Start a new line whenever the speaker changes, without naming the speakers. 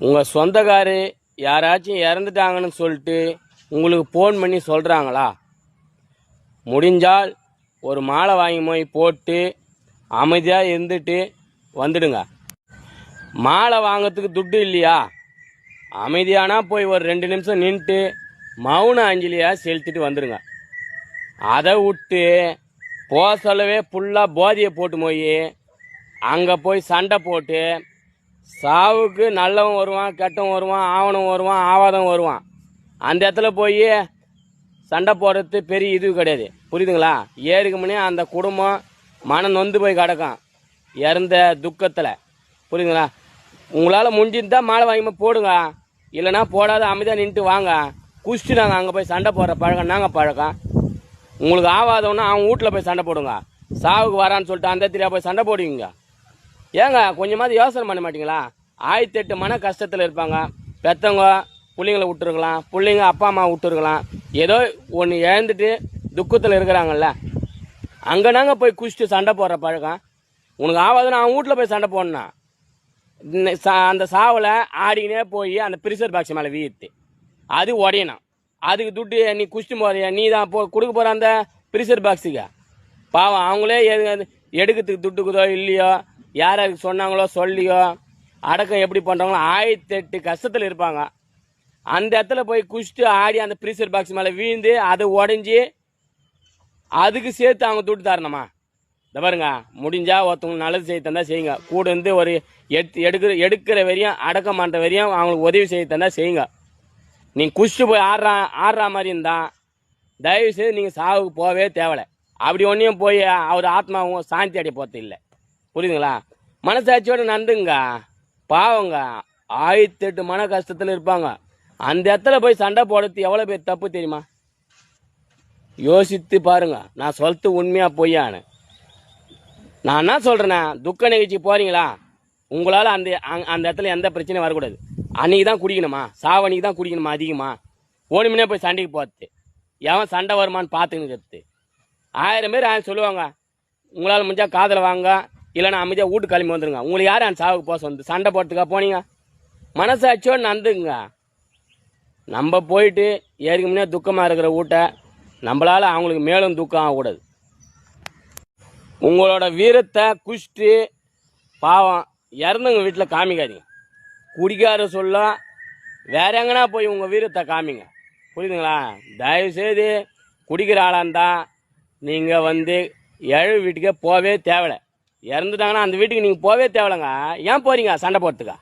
உங்கள் சொந்தக்காரு யாராச்சும் இறந்துட்டாங்கன்னு சொல்லிட்டு உங்களுக்கு ஃபோன் பண்ணி சொல்கிறாங்களா? முடிஞ்சால் ஒரு மாலை வாங்கி போய் போட்டு அமைதியாக இருந்துட்டு வந்துடுங்க. மாலை வாங்கிறதுக்கு துட்டு இல்லையா? அமைதியானா போய் ஒரு 2 நிமிஷம் நின்றுட்டு மௌன அஞ்சலியாக செலுத்திட்டு வந்துடுங்க. அதை விட்டு சொல்லவே ஃபுல்லாக போதியை போட்டு போய் அங்கே போய் சண்டை போட்டு சாவுக்கு நல்லவன் வருவான், கெட்டவன் வருவான், ஆவணம் வருவான், ஆவாதம் வருவான். அந்த இடத்துல போய் சண்டை போடுறது பெரிய இது கிடையாது, புரியுதுங்களா? ஏறுக்கு முன்னே அந்த குடும்பம் மனம் நொந்து போய் கிடக்கும் இறந்த துக்கத்தில், புரியுதுங்களா? உங்களால் முடிஞ்சிருந்தா மாலை வாங்கி போடுங்க, இல்லைனா போடாத அமைதியாக நின்றுட்டு வாங்க. குஷ்டு நாங்கள் அங்கே போய் சண்டை போடுற பழக்கம் நாங்கள் பழக்கம். உங்களுக்கு ஆவாதவன்னா அவங்க வீட்டில் போய் சண்டை போடுங்க. சாவுக்கு வரான்னு சொல்லிட்டு அந்த இடத்துல போய் சண்டை போடுவீங்க. ஏங்க கொஞ்சமாவது யோசனை பண்ண மாட்டீங்களா? 1008 மன கஷ்டத்தில் இருப்பாங்க. பெற்றவங்க பிள்ளைங்களை விட்டுருக்கலாம், பிள்ளைங்க அப்பா அம்மா விட்டுருக்கலாம், ஏதோ ஒன்று இழந்துட்டு துக்கத்தில் இருக்கிறாங்கல்ல, அங்கே நாங்கள் போய் குஷ்டு சண்டை போடுற பழக்கம். உனக்கு ஆவாதுன்னா அவன் வீட்டில் போய் சண்டை போடணும். அந்த சாவில் ஆடிக்கினே போய் அந்த ப்ரெஷர் பாக்ஸ் மேலே வீழ்த்து அது உடையணும். அதுக்கு துட்டு நீ குஷ்டு போறியா? நீ தான் கொடுக்க போகிற அந்த ப்ரெஷர் பாக்ஸுக்கு. பாவம் அவங்களே எடுக்கிறதுக்கு துட்டுக்குதோ இல்லையோ, யாருக்கு சொன்னாங்களோ சொல்லியோ அடக்கம் எப்படி பண்ணுறாங்களோ 1008 கஷ்டத்தில் இருப்பாங்க. அந்த இடத்துல போய் குஷ்டு ஆடி அந்த ப்ரெஷர் பாக்ஸ் மேலே வீழ்ந்து அது உடஞ்சி அதுக்கு சேர்த்து அவங்க துட்டு தரணுமா? இந்த பாருங்க, முடிஞ்சா ஒருத்தவங்க நல்லது செய்ய தந்தா செய்யுங்க. கூட இருந்து ஒரு எடுக்கிற வரையும் அடக்கம் பண்ணுற வரையும் அவங்களுக்கு உதவி செய்ய தந்தா செய்யுங்க. நீங்கள் குஷ்டு போய் ஆடுற மாதிரி இருந்தால் தயவு செய்து நீங்கள் சாவுக்கு போகவே தேவலை. அப்படி ஒன்றையும் போய் அவர் ஆத்மாவும் சாந்தி அடைய போகிறது இல்லை, புரியுதுங்களா? மனசாட்சியோடு நந்துங்க. பாவங்க 1008 மன கஷ்டத்தில் இருப்பாங்க. அந்த இடத்துல போய் சண்டை போடுறது எவ்வளோ பேர் தப்பு தெரியுமா? யோசித்து பாருங்க. நான் சொல்லிட்டு உண்மையாக பொய்யான்னு நான் என்ன சொல்கிறேன்னா, துக்க நிகழ்ச்சி போகிறீங்களா, உங்களால் அந்த இடத்துல எந்த பிரச்சனையும் வரக்கூடாது. அன்றைக்கி தான் குடிக்கணுமா? சாவன்னைக்கு தான் குடிக்கணுமா? அதிகமாக ஓடுமினே போய் சண்டைக்கு போகிறது, எவன் சண்டை வருமானு பார்த்துக்கிறது. 1000 பேர் 1000 சொல்லுவாங்க. உங்களால் முடிஞ்சா காதில் வாங்க, இல்லைன்னா அமைதியாக வீட்டு கிளம்பி வந்துடுங்க. உங்களுக்கு யார் அந்த சாவுக்கு போக சொந்த சண்டை போடுறதுக்காக போனீங்க? மனசாட்சியோடு நந்துங்க. நம்ம போயிட்டு ஏற்க முன்னே துக்கமாக இருக்கிற வீட்டை நம்மளால் அவங்களுக்கு மேலும் துக்கம் ஆகக்கூடாது. உங்களோட வீரத்தை குஷ்டு பாவம் இறந்தவங்க வீட்டில் காமிக்காதீங்க. குடிக்கார சொல்ல வேற எங்கன்னா போய் உங்கள் வீரத்தை காமிங்க, புரியுதுங்களா? தயவுசெய்து குடிக்கிற ஆளாக இருந்தால் நீங்கள் ஏழு வீட்டுக்கே போகவே தேவையில்லை. இறந்துட்டாங்கன்னா அந்த வீட்டுக்கு நீங்கள் போகவே தேவையில்லைங்க. ஏன் போகிறீங்க சண்டை போடுறதுக்கா?